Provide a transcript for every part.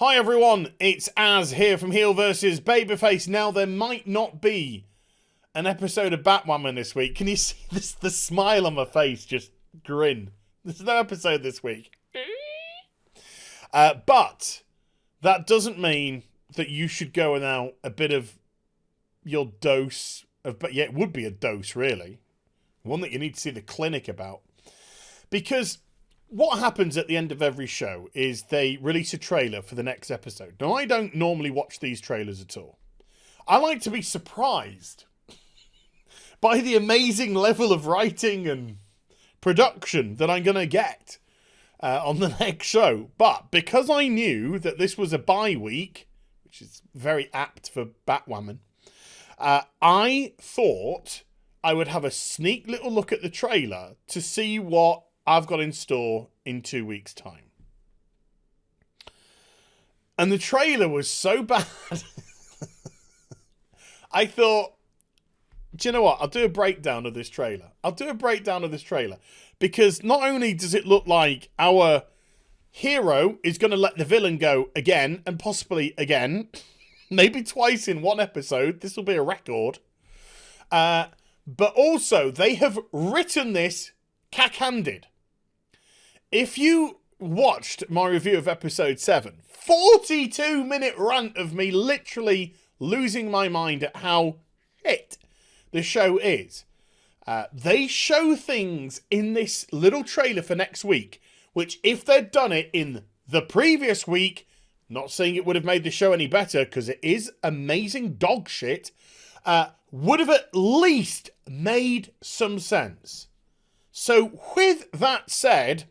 Hi everyone, it's Az here from HeelvsBabyface. Now there might not be an episode of Batwoman this week. Can you see this? The smile on my face, just grin. There's no episode this week. But that doesn't mean that you should go without a bit of your dose of, but yeah, it would be a dose really. One that you need to see the clinic about. Because what happens at the end of every show is they release a trailer for the next episode. Now, I don't normally watch these trailers at all. I like to be surprised by the amazing level of writing and production that I'm going to get on the next show. But because I knew that this was a bye week, which is very apt for Batwoman, I thought I would have a sneak little look at the trailer to see what I've got in store in 2 weeks' time. And the trailer was so bad. I thought, do you know what? I'll do a breakdown of this trailer. Because not only does it look like our hero is going to let the villain go again, and possibly again, maybe twice in one episode. This will be a record. But also, they have written this cack-handed. If you watched my review of episode 7, 42-minute rant of me literally losing my mind at how hit the show is. They show things in this little trailer for next week, which if they'd done it in the previous week, not saying it would have made the show any better, because it is amazing dog shit, would have at least made some sense. So with that said,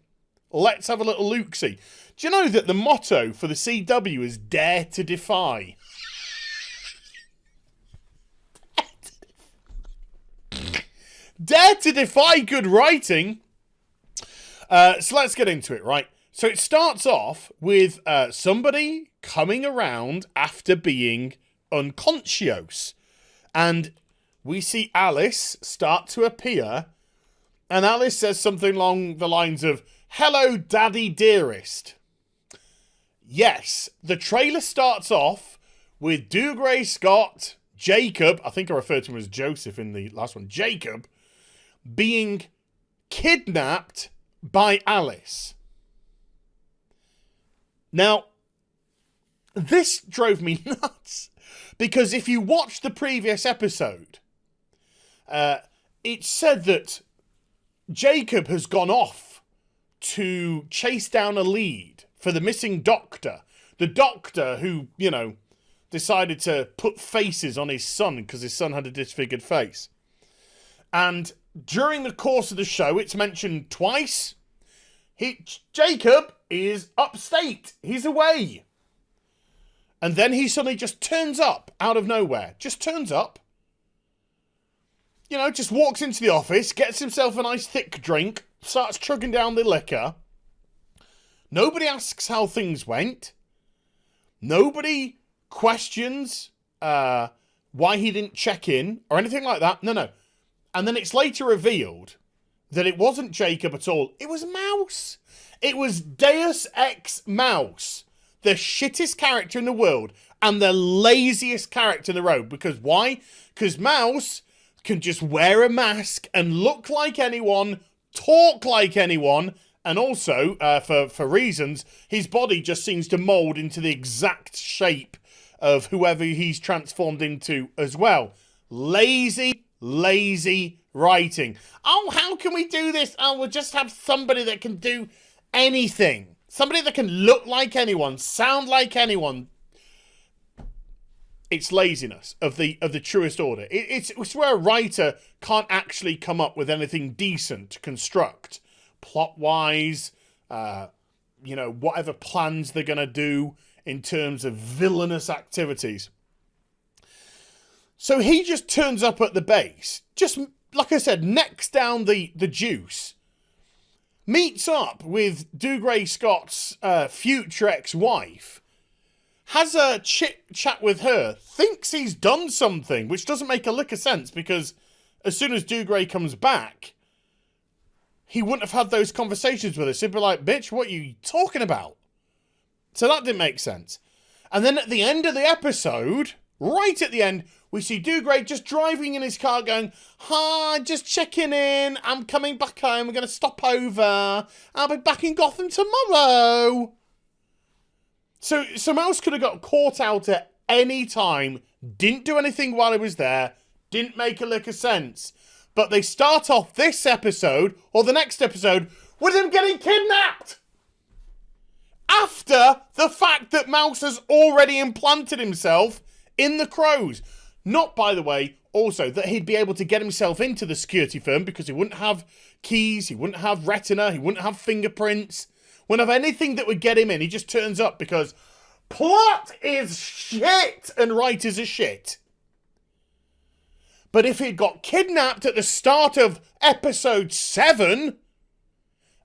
let's have a little look-see. Do you know that the motto for the CW is Dare to Defy? Dare to defy good writing. So let's get into it, right? So it starts off with somebody coming around after being unconscious. And we see Alice start to appear. And Alice says something along the lines of, "Hello, Daddy Dearest." Yes, the trailer starts off with Dougray Scott, Jacob, I think I referred to him as Joseph in the last one, Jacob, being kidnapped by Alice. Now, this drove me nuts, because if you watch the previous episode, it said that Jacob has gone off to chase down a lead for the missing doctor. The doctor who, you know, decided to put faces on his son because his son had a disfigured face. And during the course of the show, it's mentioned twice. Jacob is upstate. He's away. And then he suddenly just turns up out of nowhere. Just turns up. You know, just walks into the office, gets himself a nice thick drink, starts chugging down the liquor. Nobody asks how things went. Nobody questions why he didn't check in or anything like that. No. And then it's later revealed that it wasn't Jacob at all. It was Mouse. It was Deus Ex Mouse. The shittest character in the world and the laziest character in the road. Because why? Because Mouse can just wear a mask and look like anyone, talk like anyone, and also, for reasons, his body just seems to mould into the exact shape of whoever he's transformed into as well. Lazy writing. Oh, how can we do this? Oh, we'll just have somebody that can do anything. Somebody that can look like anyone, sound like anyone. It's laziness of the truest order. It's where a writer can't actually come up with anything decent to construct. Plot-wise, whatever plans they're going to do in terms of villainous activities. So he just turns up at the base, just, like I said, necks down the juice, meets up with Dougray Scott's future ex-wife, has a chat with her, thinks he's done something, which doesn't make a lick of sense, because as soon as Dougray comes back, he wouldn't have had those conversations with us. He'd be like, bitch, what are you talking about? So that didn't make sense. And then at the end of the episode, right at the end, we see Dougray just driving in his car going, hi, just checking in. I'm coming back home. We're going to stop over. I'll be back in Gotham tomorrow. So Mouse could have got caught out at any time. Didn't do anything while he was there. Didn't make a lick of sense. But they start off this episode, or the next episode, with him getting kidnapped. After the fact that Mouse has already implanted himself in the Crows. Not, by the way, also that he'd be able to get himself into the security firm because he wouldn't have keys, he wouldn't have retina, he wouldn't have fingerprints, wouldn't have anything that would get him in. He just turns up because plot is shit and writers are shit. But if he'd got kidnapped at the start of episode 7,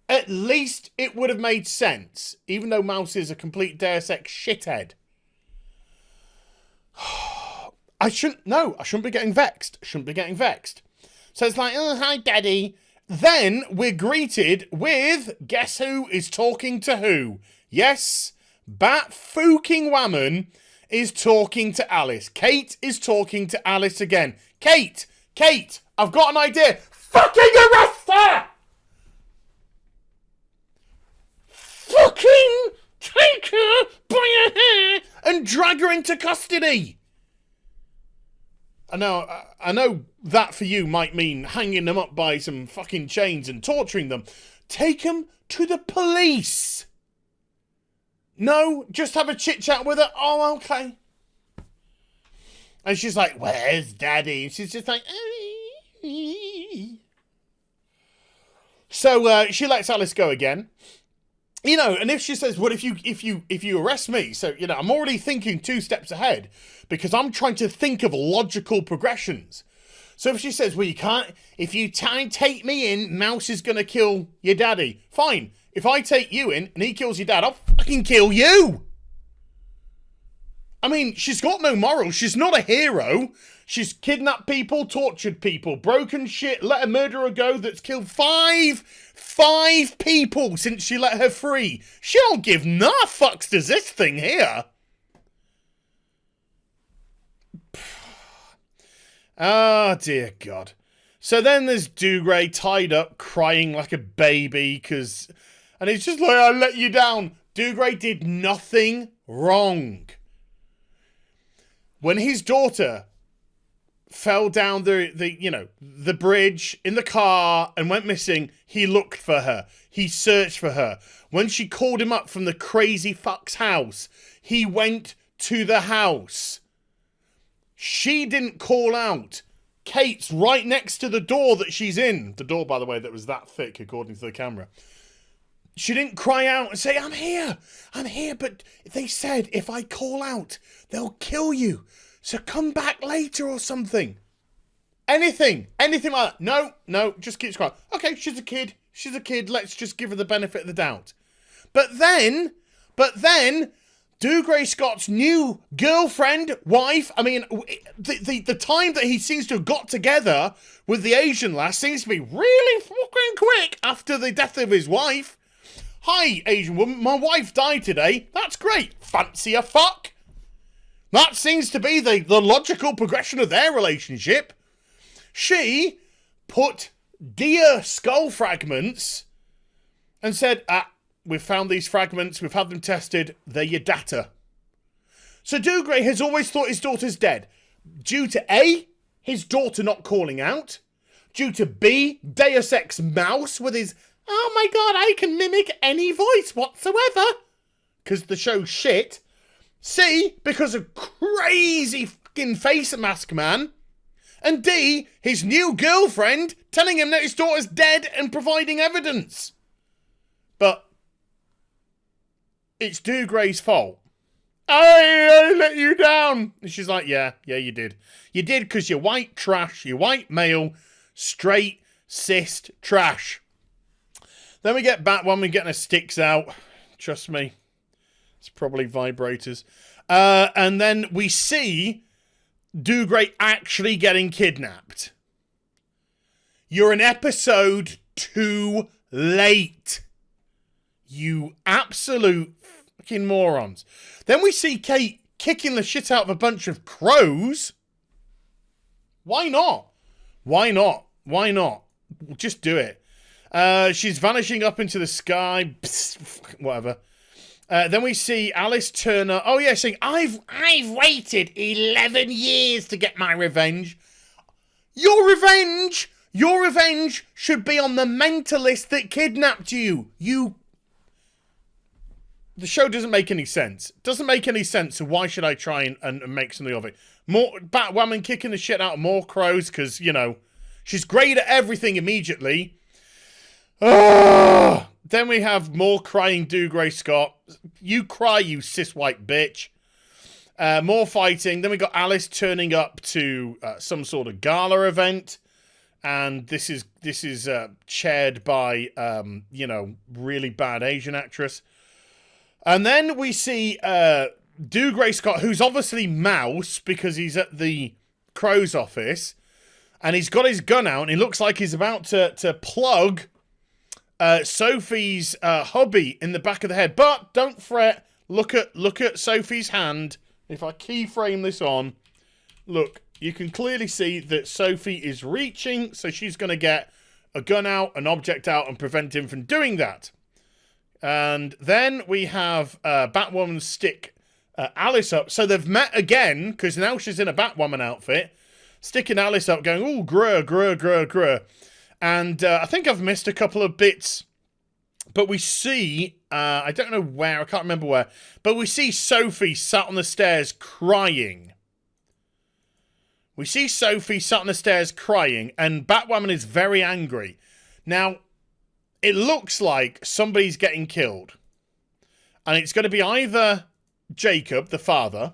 at least it would have made sense, even though Mouse is a complete Deus Ex shithead. I shouldn't be getting vexed. So it's like, oh, hi, Daddy. Then we're greeted with, guess who is talking to who? Yes, Batwhaman is talking to Alice. Kate is talking to Alice again. Kate, I've got an idea. Fucking arrest her! Fucking take her by her hair and drag her into custody. I know that for you might mean hanging them up by some fucking chains and torturing them. Take them to the police. No, just have a chit chat with her. Oh, okay. And she's like, where's Daddy? And she's just like, so she lets Alice go again. You know, and if she says, well, if you arrest me, so, you know, I'm already thinking 2 steps ahead because I'm trying to think of logical progressions. So if she says, well, you can't, if you take me in, Mouse is going to kill your daddy. Fine. If I take you in and he kills your dad, I'll fucking kill you. I mean, she's got no morals. She's not a hero. She's kidnapped people, tortured people, broken shit, let a murderer go that's killed five people since she let her free. She don't give no fucks to this thing here. Oh, dear God. So then there's Dougray tied up, crying like a baby, and he's just like, I let you down. Dougray did nothing wrong. When his daughter fell down the bridge in the car and went missing, he looked for her. He searched for her. When she called him up from the crazy fuck's house, he went to the house. She didn't call out. Kate's right next to the door that she's in. The door, by the way, that was that thick, according to the camera. She didn't cry out and say, I'm here, but they said if I call out, they'll kill you. So come back later or something. Anything like that. No, just keeps quiet. Okay, she's a kid, let's just give her the benefit of the doubt. But then, Dougray Scott's new girlfriend, wife, I mean, the time that he seems to have got together with the Asian lass seems to be really fucking quick after the death of his wife. Hi, Asian woman, my wife died today. That's great. Fancy a fuck? That seems to be the logical progression of their relationship. She put deer skull fragments and said, we've found these fragments, we've had them tested, they're your data. So Dougray has always thought his daughter's dead. Due to A, his daughter not calling out. Due to B, Deus Ex Mouse with his, oh my God, I can mimic any voice whatsoever. Because the show's shit. C, because of crazy fucking face mask man. And D, his new girlfriend telling him that his daughter's dead and providing evidence. But it's Dougray's fault. I let you down. And she's like, yeah, you did. You did because you're white trash, you're white male, straight, cis trash. Then we get Batwoman getting her sticks out. Trust me. It's probably vibrators. And then we see Dougray actually getting kidnapped. You're an episode too late. You absolute Fucking morons. Then we see Kate kicking the shit out of a bunch of crows. Why not? Why not? Why not? Just do it. She's vanishing up into the sky. Psst, whatever. Then we see Alice Turner. Oh yeah, saying, I've waited 11 years to get my revenge. Your revenge should be on the mentalist that kidnapped you. The show doesn't make any sense. Doesn't make any sense, so why should I try and make something of it? More Batwoman kicking the shit out of more crows, because, you know, she's great at everything immediately. Then we have more crying Dougray Scott. You cry, you cis-white bitch. More fighting. Then we got Alice turning up to some sort of gala event. And this is chaired by, you know, really bad Asian actress. And then we see Dougray Scott, who's obviously Mouse because he's at the Crow's office. And he's got his gun out and he looks like he's about to plug Sophie's hubby in the back of the head. But don't fret. Look at Sophie's hand. If I keyframe this on, look, you can clearly see that Sophie is reaching. So she's going to get a gun out, an object out, and prevent him from doing that. And then we have Batwoman stick Alice up. So they've met again, because now she's in a Batwoman outfit. Sticking Alice up, going, ooh, grr. And I think I've missed a couple of bits. But we see, I don't know where, I can't remember where. But we see Sophie sat on the stairs crying. We see Sophie sat on the stairs crying. And Batwoman is very angry. Now, it looks like somebody's getting killed. And it's going to be either Jacob, the father,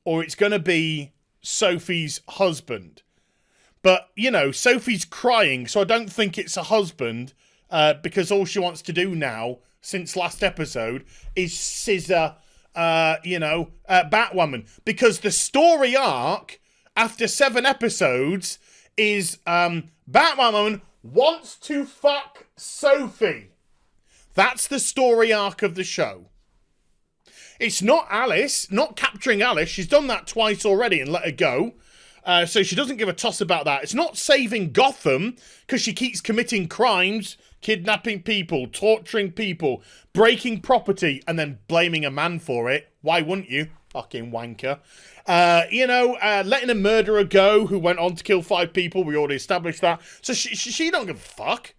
or it's going to be Sophie's husband. But, you know, Sophie's crying, so I don't think it's a husband, because all she wants to do now, since last episode, is scissor, Batwoman. Because the story arc, after 7 episodes, is Batwoman wants to fuck Sophie. That's the story arc of the show. It's not Alice, not capturing Alice. She's done that twice already and let her go. So she doesn't give a toss about that. It's not saving Gotham, because she keeps committing crimes, kidnapping people, torturing people, breaking property, and then blaming a man for it. Why wouldn't you? Fucking wanker. Letting a murderer go who went on to kill 5 people. We already established that. So she don't give a fuck.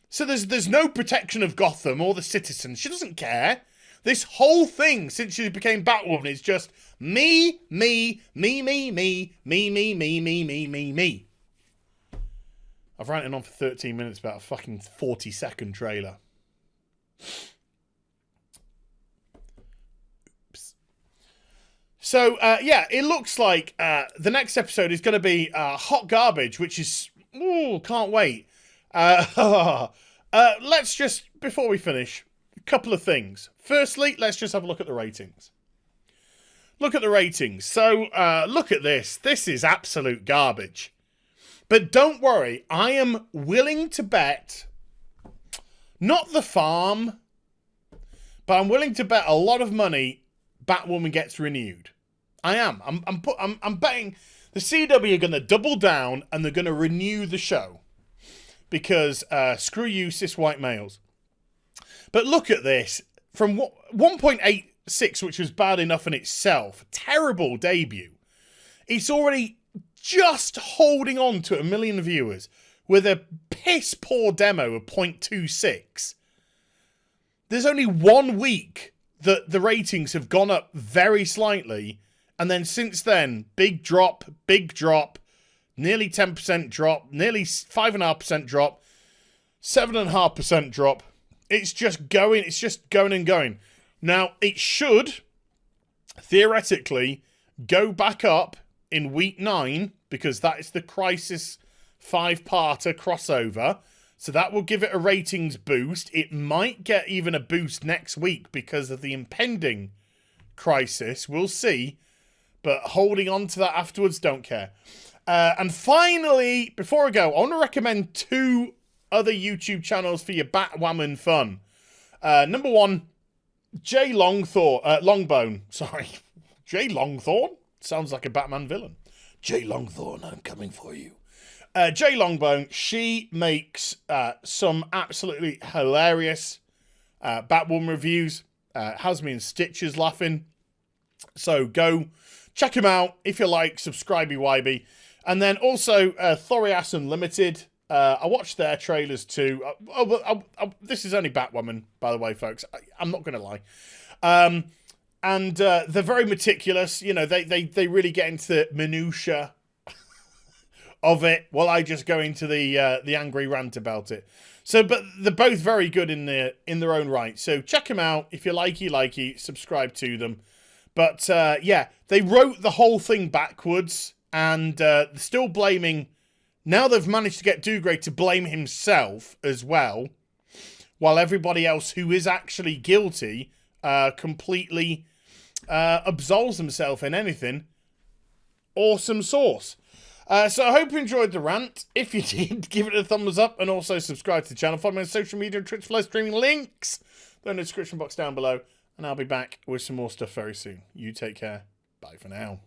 So there's no protection of Gotham or the citizens. She doesn't care. This whole thing since she became Batwoman is just me. I've ranted on for 13 minutes about a fucking 40-second trailer. Oops. So, it looks like the next episode is going to be hot garbage, which is... Ooh, can't wait. Let's just, before we finish, a couple of things. Firstly, let's just have a look at the ratings. Look at the ratings. So, look at this. This is absolute garbage. But don't worry, I am willing to bet, not the farm, but I'm willing to bet a lot of money Batwoman gets renewed. I am. I'm betting the CW are going to double down and they're going to renew the show. Because screw you, cis white males. But look at this. From 1.86, which was bad enough in itself, terrible debut. It's already just holding on to 1 million viewers with a piss poor demo of 0.26. There's only 1 week that the ratings have gone up very slightly, and then since then, big drop, nearly 10% drop, nearly 5.5% drop, 7.5% drop. It's just going and going. Now, it should, theoretically, go back up in week 9, because that is the Crisis 5-parter crossover. So that will give it a ratings boost. It might get even a boost next week because of the impending Crisis. We'll see. But holding on to that afterwards, don't care. And finally, before I go, I want to recommend 2 other YouTube channels for your Batwoman fun. Number 1, Jay Longbone, sorry. Jay Longthorn? Sounds like a Batman villain. Jay Longthorn, I'm coming for you. Jay Longbone, she makes some absolutely hilarious Batwoman reviews. Has me in stitches laughing. So go check him out if you like, subscribe-y. And then also Thorias Unlimited. I watched their trailers too. This is only Batwoman, by the way, folks. I'm not going to lie. And they're very meticulous. You know, they really get into the minutiae of it, while I just go into the angry rant about it. So, but they're both very good in their own right. So check them out if you likey, subscribe to them. But yeah, they wrote the whole thing backwards, and still blaming. Now they've managed to get Dougray to blame himself as well, while everybody else who is actually guilty completely absolves himself in anything. Awesome sauce. So I hope you enjoyed the rant. If you did, give it a thumbs up and also subscribe to the channel. Follow me on social media and Twitch for live streaming links. They're in the description box down below. And I'll be back with some more stuff very soon. You take care. Bye for now.